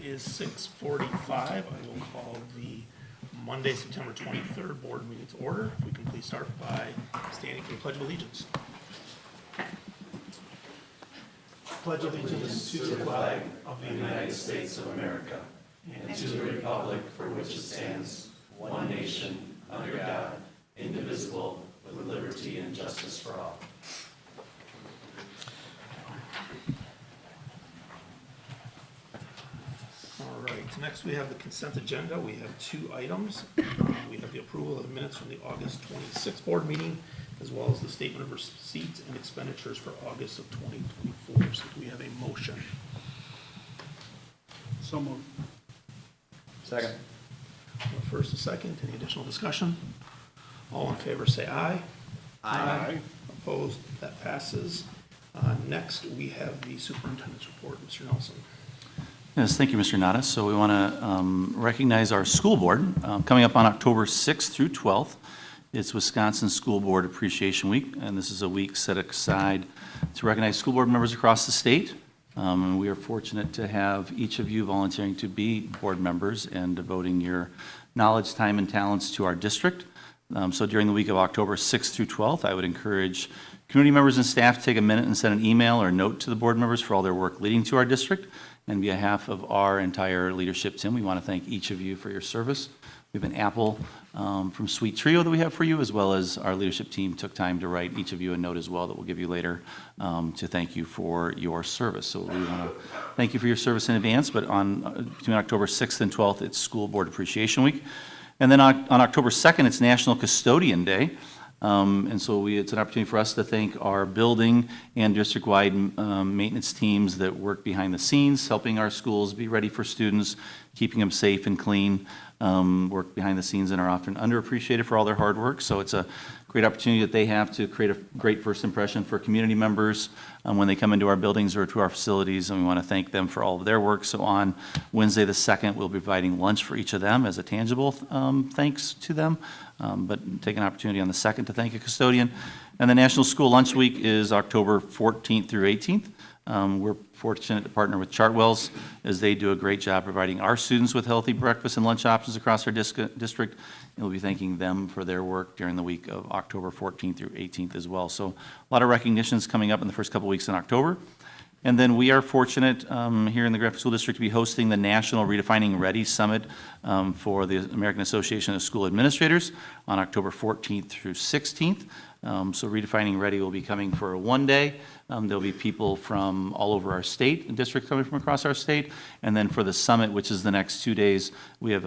is 6:45. I will call the Monday, September 23rd board meeting to order. If we can please start by standing for the Pledge of Allegiance. Pledge allegiance to the flag of the United States of America and to the republic for which it stands, one nation, under God, indivisible, with liberty and justice for all. All right, next we have the consent agenda. We have two items. We have the approval of the minutes from the August 26th board meeting, as well as the statement of receipts and expenditures for August of 2024. So do we have a motion? So moved. Second. First and second, any additional discussion? All in favor say aye. Aye. Opposed? That passes. Next, we have the superintendent's report. Mr. Nelson. Yes, thank you, Mr. Nadas. So we want to recognize our school board coming up on October 6th through 12th. It's Wisconsin School Board Appreciation Week, and this is a week set aside to recognize school board members across the state. And we are fortunate to have each of you volunteering to be board members and devoting your knowledge, time, and talents to our district. So during the week of October 6th through 12th, I would encourage community members and staff to take a minute and send an email or note to the board members for all their work leading to our district. And on behalf of our entire leadership team, we want to thank each of you for your service. We have an apple from Sweet Trio that we have for you, as well as our leadership team took time to write each of you a note as well that we'll give you later to thank you for your service. So we want to thank you for your service in advance, but between October 6th and 12th, it's School Board Appreciation Week. And then on October 2nd, it's National Custodian Day. And so it's an opportunity for us to thank our building and district-wide maintenance teams that work behind the scenes, helping our schools be ready for students, keeping them safe and clean, work behind the scenes and are often underappreciated for all their hard work. So it's a great opportunity that they have to create a great first impression for community members when they come into our buildings or to our facilities, and we want to thank them for all of their work. So on Wednesday the 2nd, we'll be providing lunch for each of them as a tangible thanks to them, but take an opportunity on the 2nd to thank a custodian. And the National School Lunch Week is October 14th through 18th. We're fortunate to partner with Chartwells as they do a great job providing our students with healthy breakfast and lunch options across our district. And we'll be thanking them for their work during the week of October 14th through 18th as well. So a lot of recognitions coming up in the first couple weeks in October. And then we are fortunate here in the Grafton School District to be hosting the National Redefining Ready Summit for the American Association of School Administrators on October 14th through 16th. So Redefining Ready will be coming for one day. There'll be people from all over our state, districts coming from across our state. And then for the summit, which is the next 2 days, we have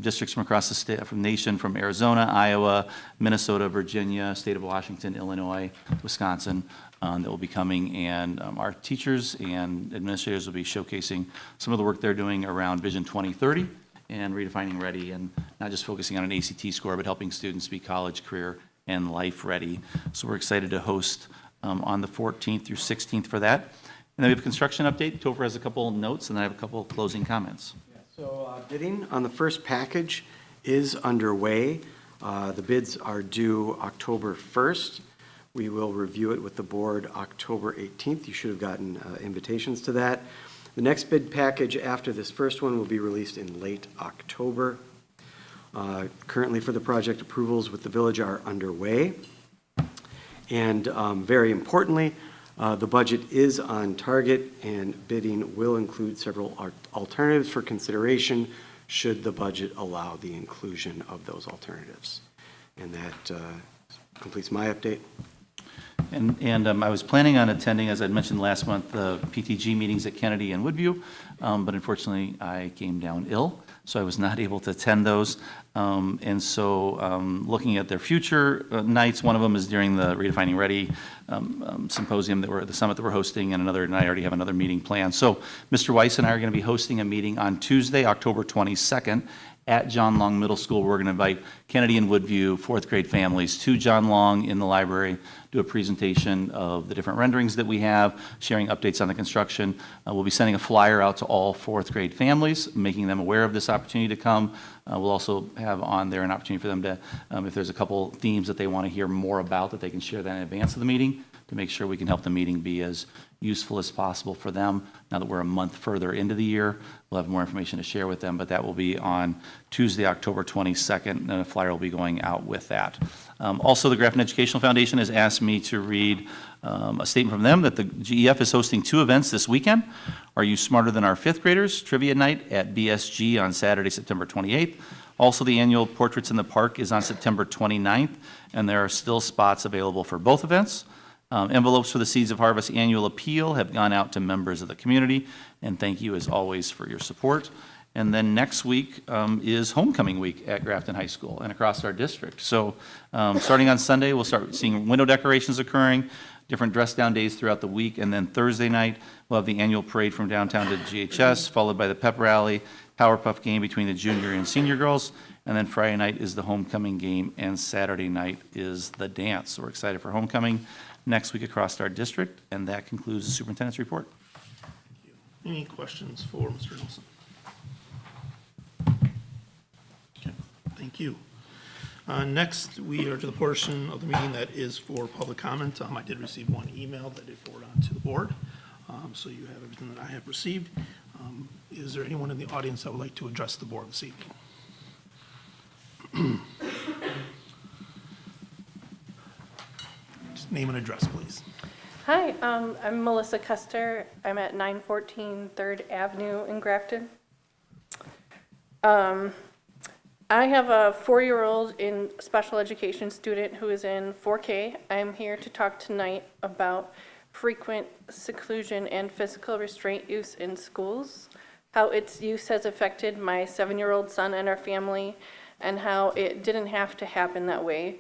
districts from across the state, from the nation, from Arizona, Iowa, Minnesota, Virginia, state of Washington, Illinois, Wisconsin, that will be coming. And our teachers and administrators will be showcasing some of the work they're doing around Vision 2030 and Redefining Ready, and not just focusing on an ACT score, but helping students be college, career, and life ready. So we're excited to host on the 14th through 16th for that. And then we have a construction update. Topher has a couple notes, and I have a couple closing comments. So bidding on the first package is underway. The bids are due October 1st. We will review it with the board October 18th. You should have gotten invitations to that. The next bid package after this first one will be released in late October. Currently for the project, approvals with the village are underway. And very importantly, the budget is on target, and bidding will include several alternatives for consideration should the budget allow the inclusion of those alternatives. And that completes my update. And I was planning on attending, as I mentioned last month, the PTG meetings at Kennedy and Woodview, but unfortunately I came down ill, so I was not able to attend those. And so looking at their future nights, one of them is during the Redefining Ready symposium, the summit that we're hosting, and I already have another meeting planned. So Mr. Weiss and I are going to be hosting a meeting on Tuesday, October 22nd, at John Long Middle School. We're going to invite Kennedy and Woodview fourth grade families to John Long in the library, do a presentation of the different renderings that we have, sharing updates on the construction. We'll be sending a flyer out to all fourth grade families, making them aware of this opportunity to come. We'll also have on there an opportunity for them to, if there's a couple themes that they want to hear more about, that they can share that in advance of the meeting to make sure we can help the meeting be as useful as possible for them. Now that we're a month further into the year, we'll have more information to share with them, but that will be on Tuesday, October 22nd, and a flyer will be going out with that. Also, the Grafton Educational Foundation has asked me to read a statement from them that the GEF is hosting 2 events this weekend. Are You Smarter Than Our Fifth Graders? Trivia Night at BSG on Saturday, September 28th. Also, the annual Portraits in the Park is on September 29th, and there are still spots available for both events. Envelopes for the Seeds of Harvest annual appeal have gone out to members of the community, and thank you as always for your support. And then next week is homecoming week at Grafton High School and across our district. So starting on Sunday, we'll start seeing window decorations occurring, different dress down days throughout the week, and then Thursday night, we'll have the annual parade from downtown to GHS, followed by the pep rally, Power Puff game between the junior and senior girls, and then Friday night is the homecoming game, and Saturday night is the dance. So we're excited for homecoming next week across our district, and that concludes the superintendent's report. Any questions for Mr. Nelson? Okay, thank you. Next, we are to the portion of the meeting that is for public comment. I did receive one email that I forwarded on to the board, so you have everything that I have received. Is there anyone in the audience that would like to address the board this evening? Just name and address, please. Hi, I'm Melissa Custer. I'm at 914 3rd Avenue in Grafton. I have a 4-year-old in special education student who is in 4K. I'm here to talk tonight about frequent seclusion and physical restraint use in schools, how its use has affected my 7-year-old son and our family, and how it didn't have to happen that way,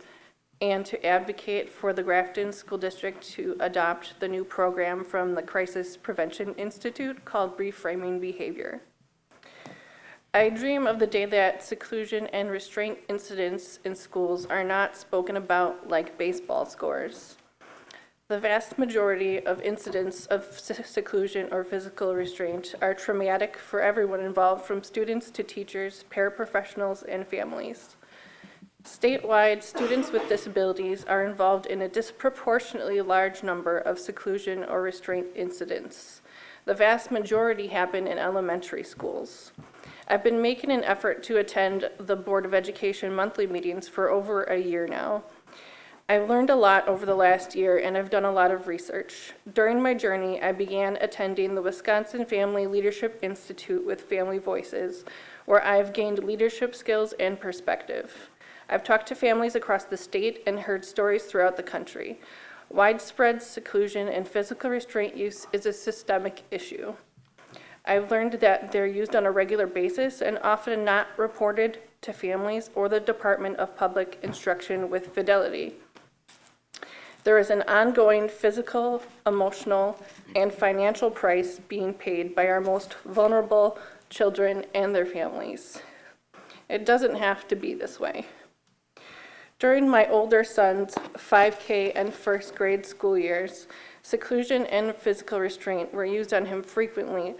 and to advocate for the Grafton School District to adopt the new program from the Crisis Prevention Institute called Reframing Behavior. I dream of the day that seclusion and restraint incidents in schools are not spoken about like baseball scores. The vast majority of incidents of seclusion or physical restraint are traumatic for everyone involved, from students to teachers, paraprofessionals, and families. Statewide, students with disabilities are involved in a disproportionately large number of seclusion or restraint incidents. The vast majority happen in elementary schools. I've been making an effort to attend the Board of Education monthly meetings for over a year now. I've learned a lot over the last year, and I've done a lot of research. During my journey, I began attending the Wisconsin Family Leadership Institute with Family Voices, where I've gained leadership skills and perspective. I've talked to families across the state and heard stories throughout the country. Widespread seclusion and physical restraint use is a systemic issue. I've learned that they're used on a regular basis and often not reported to families or the Department of Public Instruction with fidelity. There is an ongoing physical, emotional, and financial price being paid by our most vulnerable children and their families. It doesn't have to be this way. During my older son's 5K and first grade school years, seclusion and physical restraint were used on him frequently,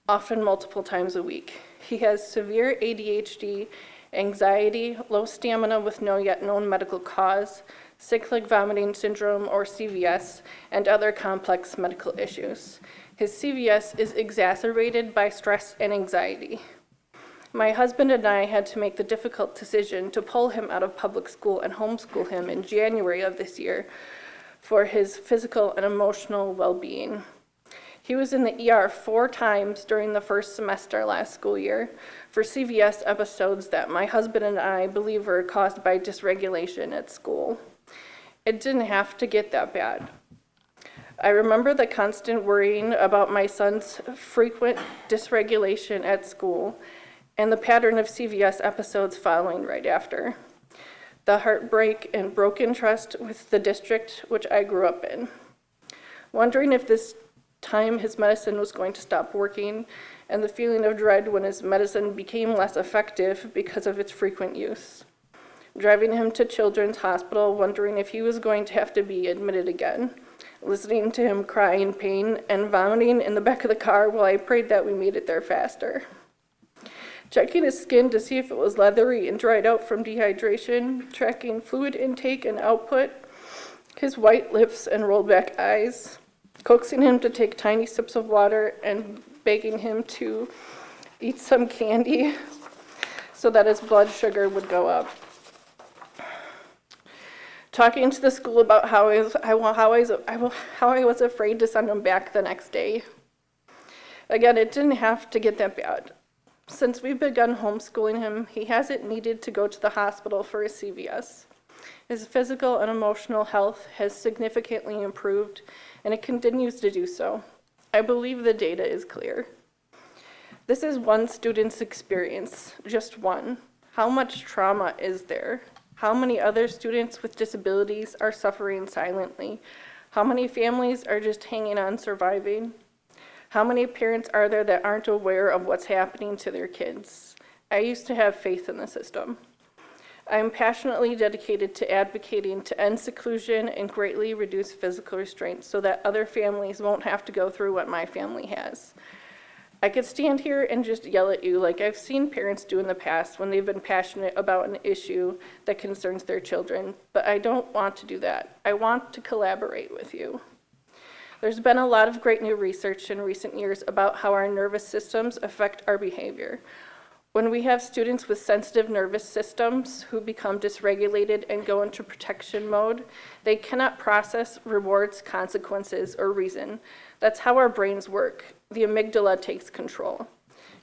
often multiple times a week. He has severe ADHD, anxiety, low stamina with no yet known medical cause, cyclic vomiting syndrome or CVS, and other complex medical issues. His CVS is exacerbated by stress and anxiety. My husband and I had to make the difficult decision to pull him out of public school and homeschool him in January of this year for his physical and emotional well-being. He was in the ER 4 times during the first semester last school year for CVS episodes that my husband and I believe were caused by dysregulation at school. It didn't have to get that bad. I remember the constant worrying about my son's frequent dysregulation at school and the pattern of CVS episodes following right after. The heartbreak and broken trust with the district which I grew up in. Wondering if this time his medicine was going to stop working, and the feeling of dread when his medicine became less effective because of its frequent use. driving him to Children's Hospital, wondering if he was going to have to be admitted again, listening to him cry in pain and vomiting in the back of the car while I prayed that we made it there faster. Checking his skin to see if it was leathery and dried out from dehydration, tracking fluid intake and output, his white lips and rolled back eyes, coaxing him to take tiny sips of water and begging him to eat some candy so that his blood sugar would go up. Talking to the school about how I was afraid to send him back the next day. Again, it didn't have to get that bad. Since we've begun homeschooling him, he hasn't needed to go to the hospital for his CVS. His physical and emotional health has significantly improved, and it continues to do so. I believe the data is clear. This is one student's experience, just one. How much trauma is there? How many other students with disabilities are suffering silently? How many families are just hanging on, surviving? How many parents are there that aren't aware of what's happening to their kids? I used to have faith in the system. I am passionately dedicated to advocating to end seclusion and greatly reduce physical restraint so that other families won't have to go through what my family has. I could stand here and just yell at you like I've seen parents do in the past when they've been passionate about an issue that concerns their children, but I don't want to do that. I want to collaborate with you. There's been a lot of great new research in recent years about how our nervous systems affect our behavior. When we have students with sensitive nervous systems who become dysregulated and go into protection mode, they cannot process rewards, consequences, or reason. That's how our brains work. The amygdala takes control.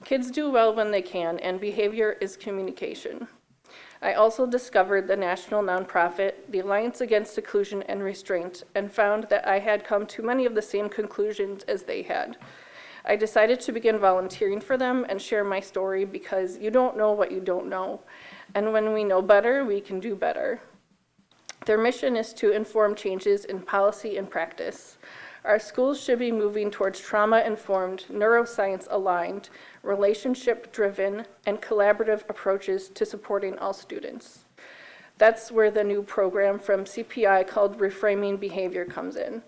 Kids do well when they can, and behavior is communication. I also discovered the national nonprofit, the Alliance Against Seclusion and Restraint, and found that I had come to many of the same conclusions as they had. I decided to begin volunteering for them and share my story because you don't know what you don't know. And when we know better, we can do better. Their mission is to inform changes in policy and practice. Our schools should be moving towards trauma-informed, neuroscience-aligned, relationship-driven, and collaborative approaches to supporting all students. That's where the new program from CPI called Reframing Behavior comes in.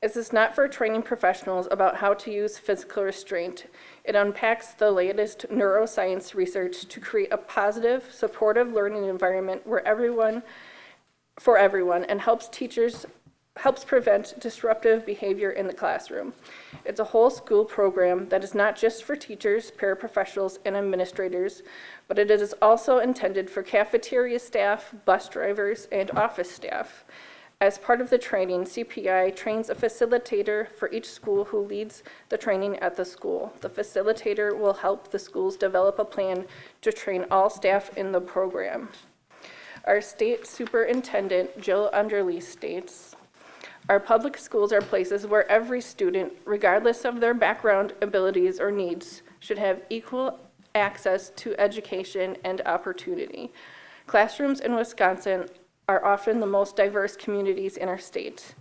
This is not for training professionals about how to use physical restraint. It unpacks the latest neuroscience research to create a positive, supportive learning environment for everyone, and helps prevent disruptive behavior in the classroom. It's a whole school program that is not just for teachers, paraprofessionals, and administrators, but it is also intended for cafeteria staff, bus drivers, and office staff. As part of the training, CPI trains a facilitator for each school who leads the training at the school. The facilitator will help the schools develop a plan to train all staff in the program. Our state superintendent, Jill Underly, states, "Our public schools are places where every student, regardless of their background, abilities, or needs, should have equal access to education and opportunity. Classrooms in Wisconsin are often the most diverse communities in our state.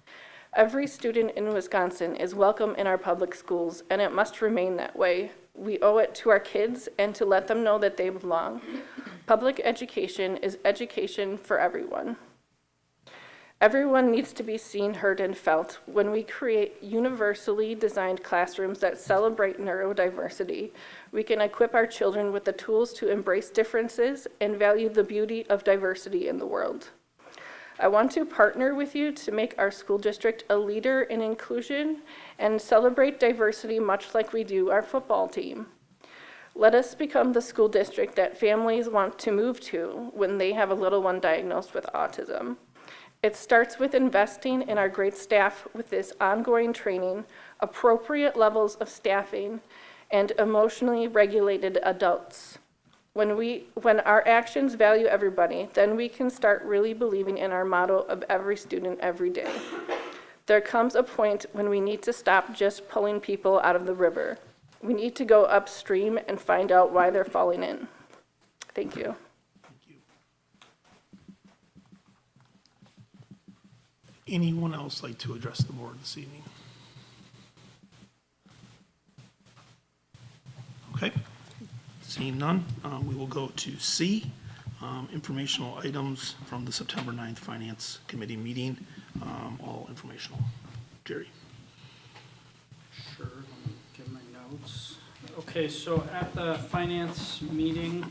Every student in Wisconsin is welcome in our public schools, and it must remain that way. We owe it to our kids and to let them know that they belong. Public education is education for everyone. Everyone needs to be seen, heard, and felt. When we create universally designed classrooms that celebrate neurodiversity, we can equip our children with the tools to embrace differences and value the beauty of diversity in the world. I want to partner with you to make our school district a leader in inclusion and celebrate diversity much like we do our football team. Let us become the school district that families want to move to when they have a little one diagnosed with autism. It starts with investing in our great staff with this ongoing training, appropriate levels of staffing, and emotionally regulated adults. When our actions value everybody, then we can start really believing in our motto of every student, every day. There comes a point when we need to stop just pulling people out of the river. We need to go upstream and find out why they're falling in." Thank you. Thank you. Anyone else like to address the board this evening? Okay. Seeing none, we will go to C, Informational items from the September 9th Finance Committee meeting, all informational. Jerry. Sure, let me get my notes. Okay, so at the finance meeting,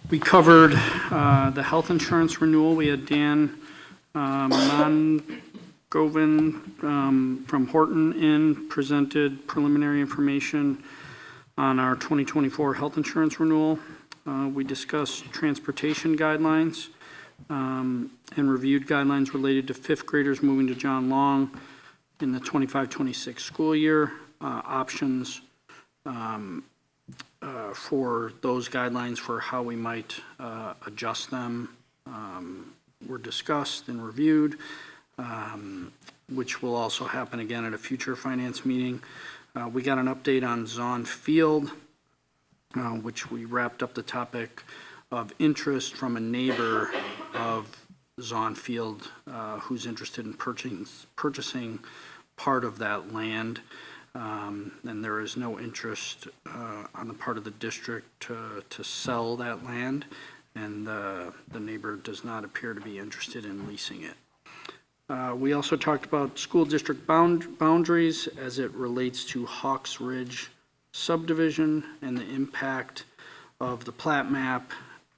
we covered the health insurance renewal. We had Dan Mongovin from Horton in, presented preliminary information on our 2024 health insurance renewal. We discussed transportation guidelines and reviewed guidelines related to fifth graders moving to John Long in the 25-26 school year. Options for those guidelines for how we might adjust them were discussed and reviewed, which will also happen again at a future finance meeting. We got an update on Zahn Field, which we wrapped up the topic of interest from a neighbor of Zahn Field who's interested in purchasing part of that land. And there is no interest on the part of the district to sell that land, and the neighbor does not appear to be interested in leasing it. We also talked about school district boundaries as it relates to Hawks Ridge subdivision and the impact of the plat map,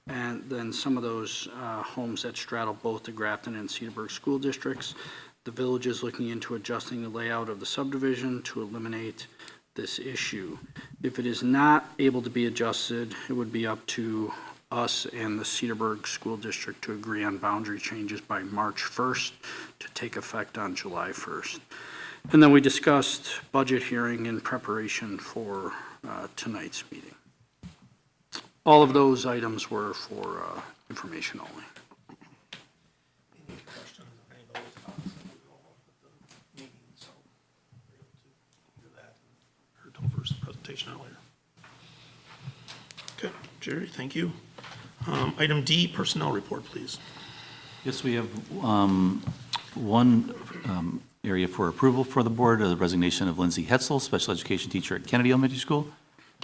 and then some of those homes that straddle both the Grafton and Cedarburg school districts. The village is looking into adjusting the layout of the subdivision to eliminate this issue. If it is not able to be adjusted, it would be up to us and the Cedarburg School District to agree on boundary changes by March 1st to take effect on July 1st. And then we discussed budget hearing in preparation for tonight's meeting. All of those items were for information only. Any questions on any of those topics that we go over with the meeting? So we're able to do that. Heard Topher's presentation earlier. Okay, Jerry, thank you. Item D, personnel report, please. Yes, we have one area for approval for the board, the resignation of Lindsay Hetzel, special education teacher at Kennedy Elementary School.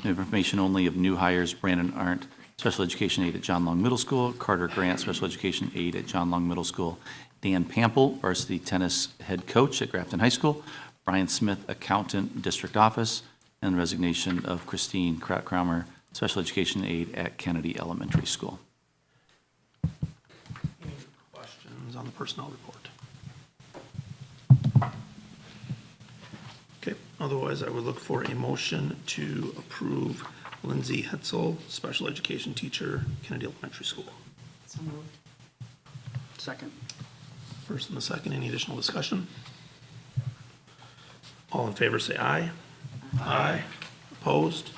Information only of new hires: Brandon Arndt, special education aide at John Long Middle School; Carter Grant, special education aide at John Long Middle School; Dan Pample, varsity tennis head coach at Grafton High School; Brian Smith, accountant, district office; and resignation of Christine Kramer, special education aide at Kennedy Elementary School. Any questions on the personnel report? Okay, otherwise I would look for a motion to approve Lindsay Hetzel, special education teacher, Kennedy Elementary School. So moved. Second. First and the second, any additional discussion? All in favor say aye. Aye. Opposed?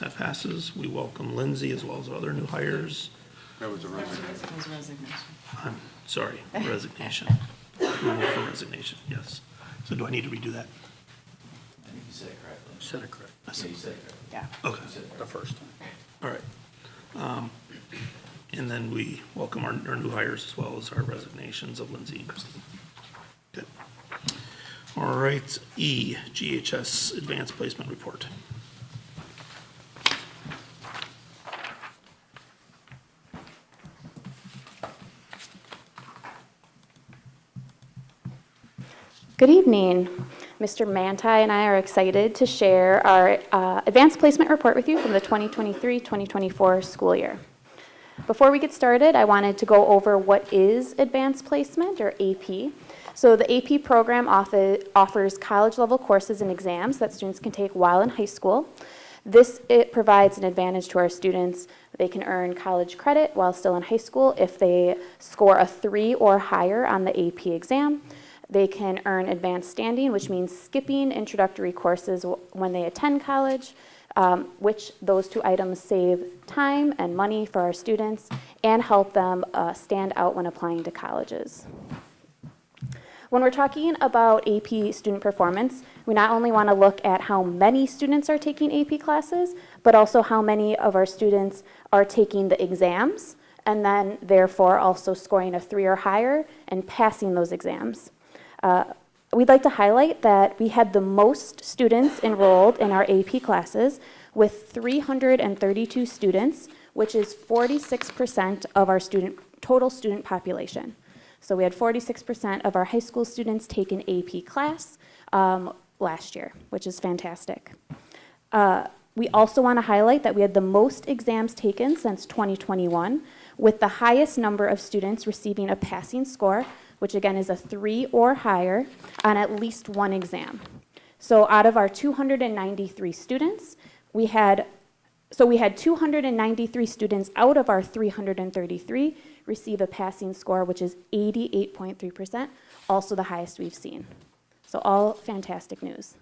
That passes. We welcome Lindsay as well as other new hires. That was a resignation. I'm sorry, resignation. Approval for resignation, yes. So do I need to redo that? I think you said it correctly. Said it correct. I said- you said it correctly. Yeah. Okay, The first time. all right. And then we welcome our new hires as well as our resignations of Lindsay and Christine. Good. All right, E, GHS Advanced Placement Report. Good evening. Mr. Manti and I are excited to share our advanced placement report with you from the 2023-2024 school year. Before we get started, I wanted to go over what is advanced placement, or AP. So the AP program offers college-level courses and exams that students can take while in high school. It provides an advantage to our students. They can earn college credit while still in high school if they score a 3 or higher on the AP exam. They can earn advanced standing, which means skipping introductory courses when they attend college, which those two items save time and money for our students and help them stand out when applying to colleges. When we're talking about AP student performance, we not only want to look at how many students are taking AP classes, but also how many of our students are taking the exams, and then therefore also scoring a 3 or higher and passing those exams. We'd like to highlight that we had the most students enrolled in our AP classes with 332 students, which is 46% of our total student population. So we had 46% of our high school students take an AP class last year, which is fantastic. We also want to highlight that we had the most exams taken since 2021, with the highest number of students receiving a passing score, which again is a 3 or higher, on at least one exam. So out of our 293 students, we had 293 students out of our 333 receive a passing score, which is 88.3%, also the highest we've seen. So all fantastic news.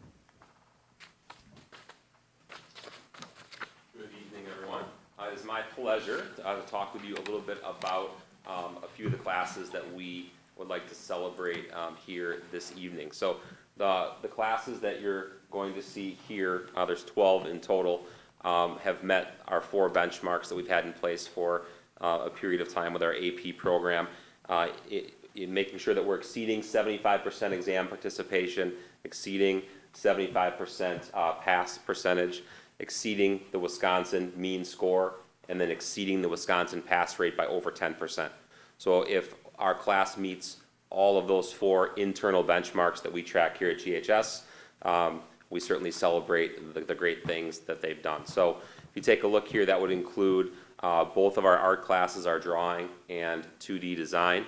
Good evening, everyone. It is my pleasure to talk with you a little bit about a few of the classes that we would like to celebrate here this evening. So the classes that you're going to see here, there's 12 in total, have met our 4 benchmarks that we've had in place for a period of time with our AP program. In making sure that we're exceeding 75% exam participation, exceeding 75% pass percentage, exceeding the Wisconsin mean score, and then exceeding the Wisconsin pass rate by over 10%. So if our class meets all of those 4 internal benchmarks that we track here at GHS, we certainly celebrate the great things that they've done. So if you take a look here, that would include both of our art classes, our drawing and 2D design,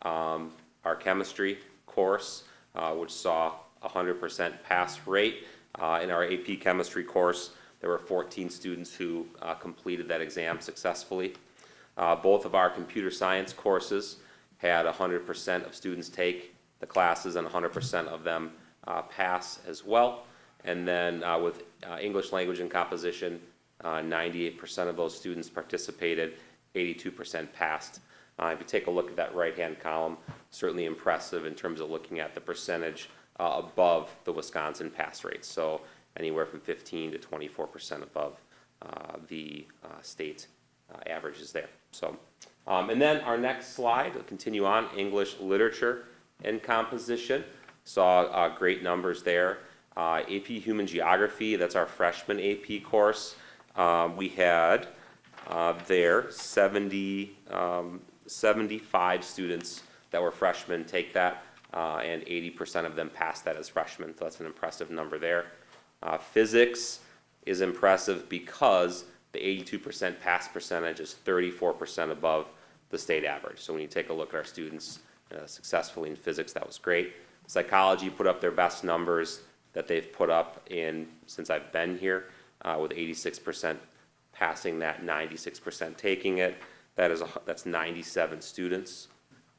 our chemistry course, which saw 100% pass rate. In our AP chemistry course, there were 14 students who completed that exam successfully. Both of our computer science courses had 100% of students take the classes and 100% of them pass as well. And then with English language and composition, 98% of those students participated, 82% passed. If you take a look at that right-hand column, certainly impressive in terms of looking at the percentage above the Wisconsin pass rate. So anywhere from 15 to 24% above the state averages there. So, and then our next slide, we'll continue on, English literature and composition. Saw great numbers there. AP Human Geography, that's our freshman AP course. We had there 75 students that were freshmen take that, and 80% of them passed that as freshmen, so that's an impressive number there. Physics is impressive because the 82% pass percentage is 34% above the state average. So when you take a look at our students successfully in physics, that was great. Psychology put up their best numbers that they've put up since I've been here, with 86% passing that, 96% taking it. That's 97 students.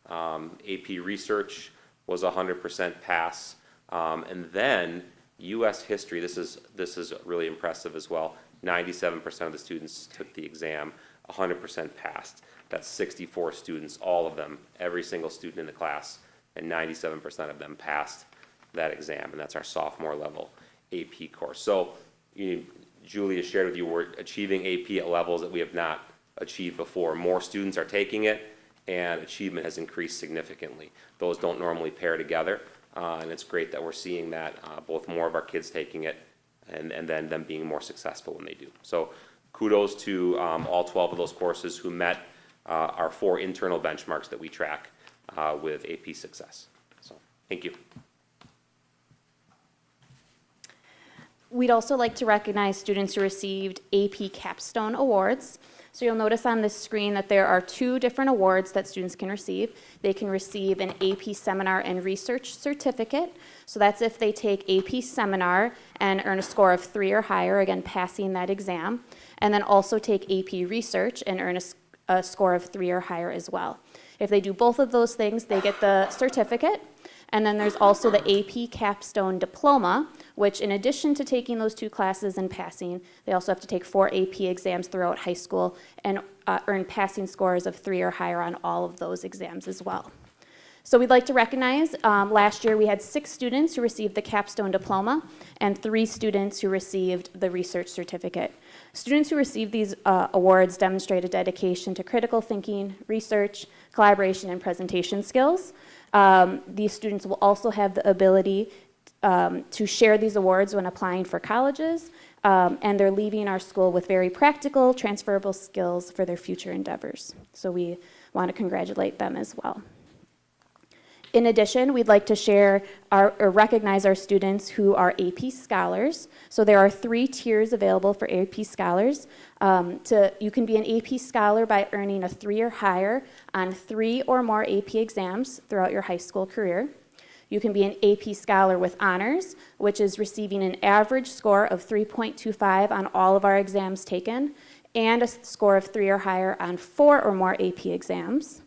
AP Research was 100% pass, and then U.S. History. This is really impressive as well. 97% of the students took the exam, 100% passed. That's 64 students, all of them, every single student in the class, and 97% of them passed that exam, and that's our sophomore level AP course. So Julia shared with you, we're achieving AP at levels that we have not achieved before. More students are taking it, and achievement has increased significantly. Those don't normally pair together, and it's great that we're seeing that, both more of our kids taking it and then them being more successful when they do. So kudos to all 12 of those courses who met our 4 internal benchmarks that we track with AP success. So thank you. We'd also like to recognize students who received AP Capstone Awards. So you'll notice on this screen that there are 2 different awards that students can receive. They can receive an AP Seminar and Research Certificate. So that's if they take AP Seminar and earn a score of 3 or higher, again passing that exam, and then also take AP Research and earn a score of 3 or higher as well. If they do both of those things, they get the certificate. And then there's also the AP Capstone Diploma, which in addition to taking those 2 classes and passing, they also have to take 4 AP exams throughout high school and earn passing scores of 3 or higher on all of those exams as well. So we'd like to recognize, last year we had 6 students who received the Capstone Diploma and 3 students who received the Research Certificate. Students who received these awards demonstrate a dedication to critical thinking, research, collaboration, and presentation skills. These students will also have the ability to share these awards when applying for colleges, and they're leaving our school with very practical, transferable skills for their future endeavors. So we want to congratulate them as well. In addition, we'd like to share or recognize our students who are AP Scholars. So there are 3 tiers available for AP Scholars. You can be an AP Scholar by earning a 3 or higher on 3 or more AP exams throughout your high school career. You can be an AP Scholar with honors, which is receiving an average score of 3.25 on all of our exams taken, and a score of 3 or higher on 4 or more AP exams.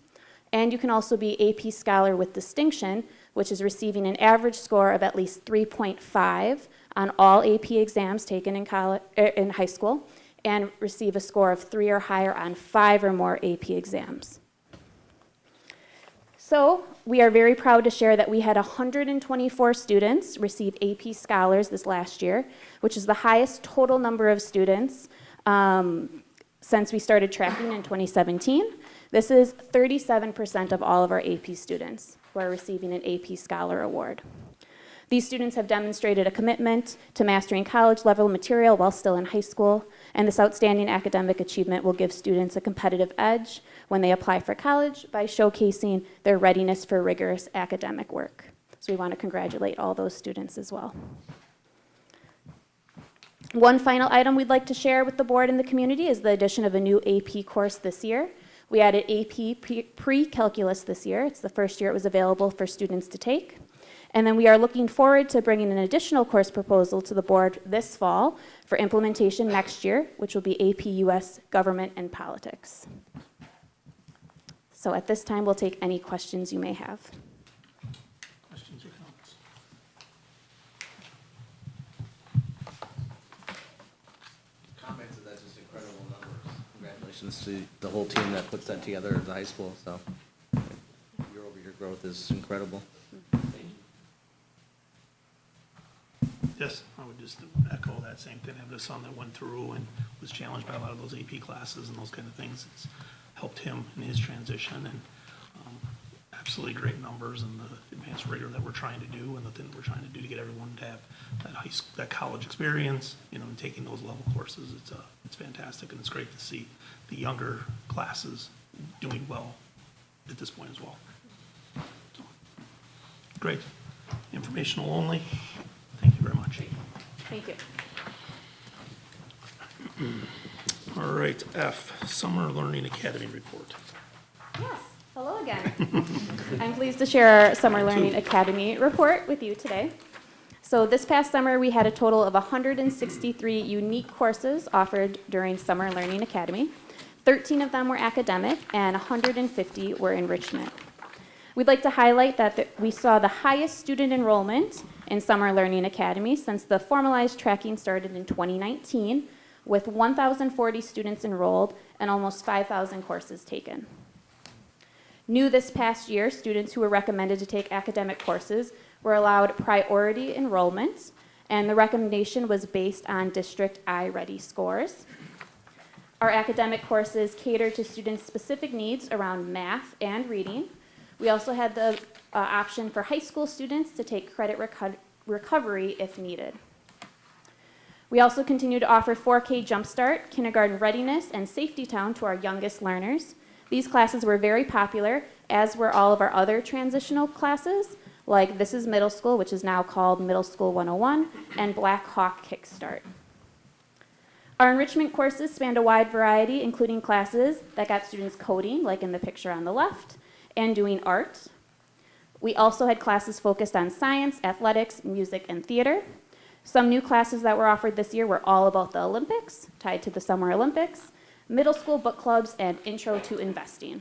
And you can also be AP Scholar with distinction, which is receiving an average score of at least 3.5 on all AP exams taken in high school, and receive a score of 3 or higher on 5 or more AP exams. So we are very proud to share that we had 124 students receive AP Scholars this last year, which is the highest total number of students since we started tracking in 2017. This is 37% of all of our AP students who are receiving an AP Scholar Award. These students have demonstrated a commitment to mastering college-level material while still in high school, and this outstanding academic achievement will give students a competitive edge when they apply for college by showcasing their readiness for rigorous academic work. So we want to congratulate all those students as well. One final item we'd like to share with the board and the community is the addition of a new AP course this year. We added AP Pre-Calculus this year. It's the first year it was available for students to take. And then we are looking forward to bringing an additional course proposal to the board this fall for implementation next year, which will be AP US Government and Politics. So at this time, we'll take any questions you may have. Questions or comments? Comments, and that's just incredible numbers. Congratulations to the whole team that puts that together at the high school, so year-over-year growth is incredible. Yes, I would just echo that same thing. I have a son that went through and was challenged by a lot of those AP classes and those kind of things. It's helped him in his transition, and absolutely great numbers and the advanced rigor that we're trying to do and the thing we're trying to do to get everyone to have that college experience, and taking those level courses. It's fantastic, and it's great to see the younger classes doing well at this point as well. So, great. Informational only. Thank you very much. Thank you. All right, F, Summer Learning Academy report. Yes, hello again. I'm pleased to share our Summer Learning Academy report with you today. So this past summer, we had a total of 163 unique courses offered during Summer Learning Academy. 13 of them were academic, and 150 were enrichment. We'd like to highlight that we saw the highest student enrollment in Summer Learning Academy since the formalized tracking started in 2019, with 1,040 students enrolled and almost 5,000 courses taken. New this past year, students who were recommended to take academic courses were allowed priority enrollment, and the recommendation was based on District I-Ready scores. Our academic courses cater to students' specific needs around math and reading. We also had the option for high school students to take credit recovery if needed. We also continue to offer 4K Jumpstart, Kindergarten Readiness, and Safety Town to our youngest learners. These classes were very popular, as were all of our other transitional classes, like This is Middle School, which is now called Middle School 101, and Black Hawk Kickstart. Our enrichment courses spanned a wide variety, including classes that got students coding, like in the picture on the left, and doing art. We also had classes focused on science, athletics, music, and theater. Some new classes that were offered this year were all about the Olympics, tied to the Summer Olympics, middle school book clubs, and intro to investing.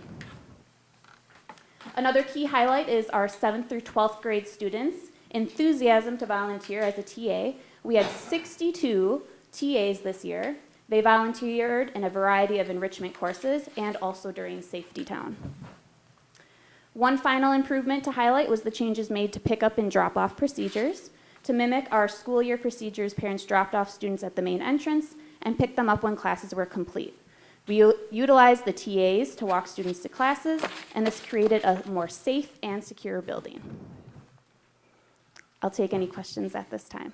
Another key highlight is our 7th through 12th grade students' enthusiasm to volunteer as a TA. We had 62 TAs this year. They volunteered in a variety of enrichment courses and also during Safety Town. One final improvement to highlight was the changes made to pick-up and drop-off procedures. To mimic our school year procedures, parents dropped off students at the main entrance and picked them up when classes were complete. We utilized the TAs to walk students to classes, and this created a more safe and secure building. I'll take any questions at this time.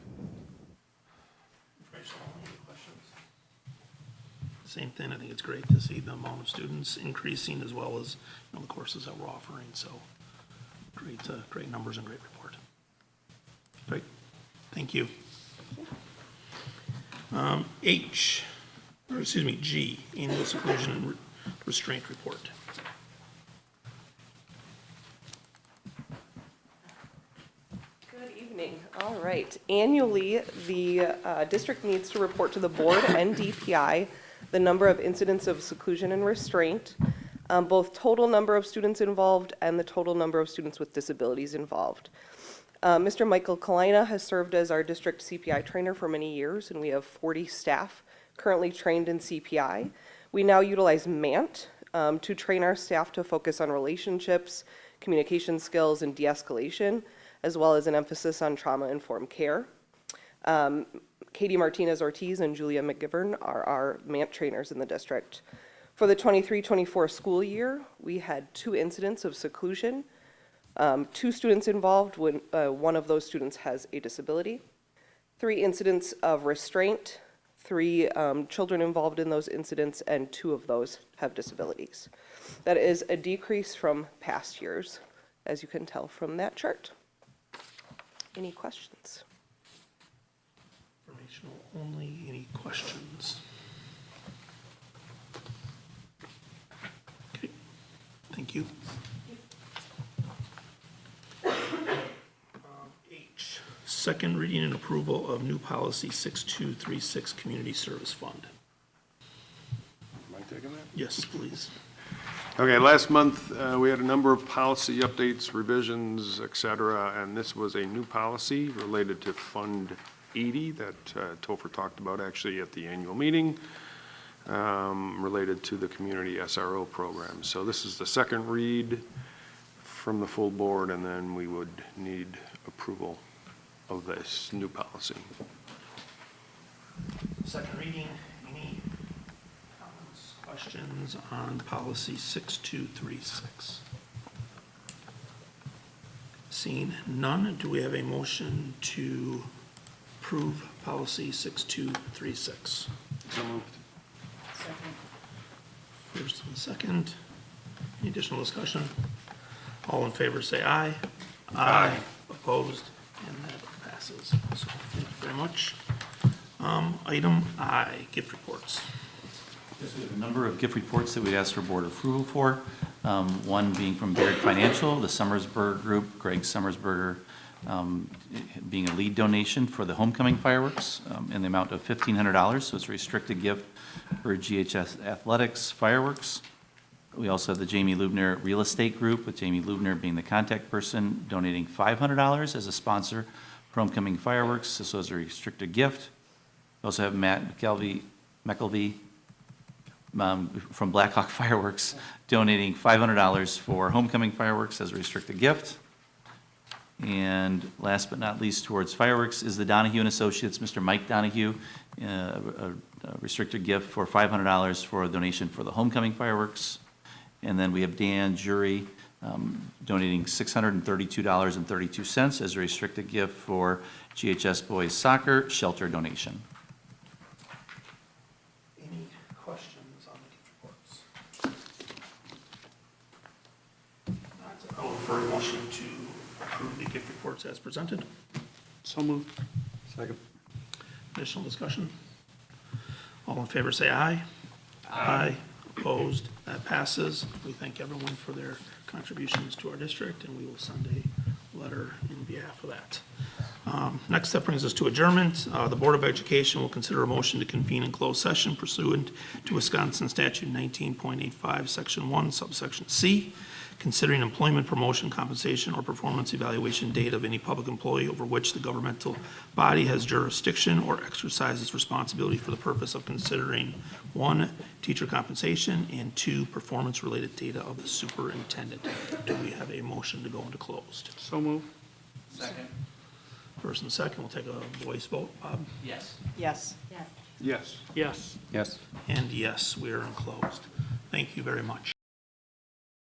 Informational only. same thing. I think it's great to see the amount of students increasing as well as, the courses that we're offering. So great numbers and great report. Great. Thank you. G, annual seclusion and restraint report. Good evening. All right. Annually, the district needs to report to the board and DPI the number of incidents of seclusion and restraint, both total number of students involved and the total number of students with disabilities involved. Mr. Michael Kalina has served as our district CPI trainer for many years, and we have 40 staff currently trained in CPI. We now utilize MANT to train our staff to focus on relationships, communication skills, and de-escalation, as well as an emphasis on trauma-informed care. Katie Martinez-Ortiz and Julia McGivern are our MANT trainers in the district. For the 23-24 school year, we had 2 incidents of seclusion, 2 students involved when one of those students has a disability, 3 incidents of restraint, 3 children involved in those incidents, and 2 of those have disabilities. That is a decrease from past years, as you can tell from that chart. Any questions? Informational only. Any questions? Okay. Thank you. H, second reading and approval of new policy 6236, Community Service Fund. Am I taking that? Yes, please. Okay, last month, we had a number of policy updates, revisions, et cetera, and this was a new policy related to Fund 80 that Topher talked about actually at the annual meeting, related to the community SRO program. So this is the second read from the full board, and then we would need approval of this new policy. Second reading. Any comments, questions on policy 6236? Seeing none, do we have a motion to approve policy 6236? So moved. First and second. Any additional discussion? All in favor say aye. Aye. Opposed? And that passes. So thank you very much. Item I, gift reports. Yes, we have a number of gift reports that we'd ask for board approval for. One being from Baird Financial, the Summersburg Group, Greg Summersberger, being a lead donation for the homecoming fireworks in the amount of $1,500. So it's a restricted gift for GHS Athletics fireworks. We also have the Jamie Lubner Real Estate Group, with Jamie Lubner being the contact person, donating $500 as a sponsor for homecoming fireworks. This was a restricted gift. We also have Matt McKelvey from Blackhawk Fireworks, donating $500 for homecoming fireworks as a restricted gift. And last but not least, towards fireworks, is the Donahue and Associates, Mr. Mike Donahue, a restricted gift for $500 for a donation for the homecoming fireworks. And then we have Dan Jury donating $632.32 as a restricted gift for GHS Boys Soccer Shelter donation. Any questions on the gift reports? Not, I'll refer a motion to approve the gift reports as presented. So moved. Second. Additional discussion? All in favor say aye. Aye. Opposed? That passes. We thank everyone for their contributions to our district, and we will send a letter in behalf of that. Next step brings us to adjournment. The Board of Education will consider a motion to convene in closed session pursuant to Wisconsin Statute 19.85, Section 1, subsection C, considering employment, promotion, compensation, or performance evaluation data of any public employee over which the governmental body has jurisdiction or exercises responsibility for the purpose of considering 1, teacher compensation, and 2, performance-related data of the superintendent. Do we have a motion to go into closed? So moved. First and second, we'll take a voice vote. Bob? Yes. Yes. Yes. Yes. And yes, we are enclosed. Thank you very much.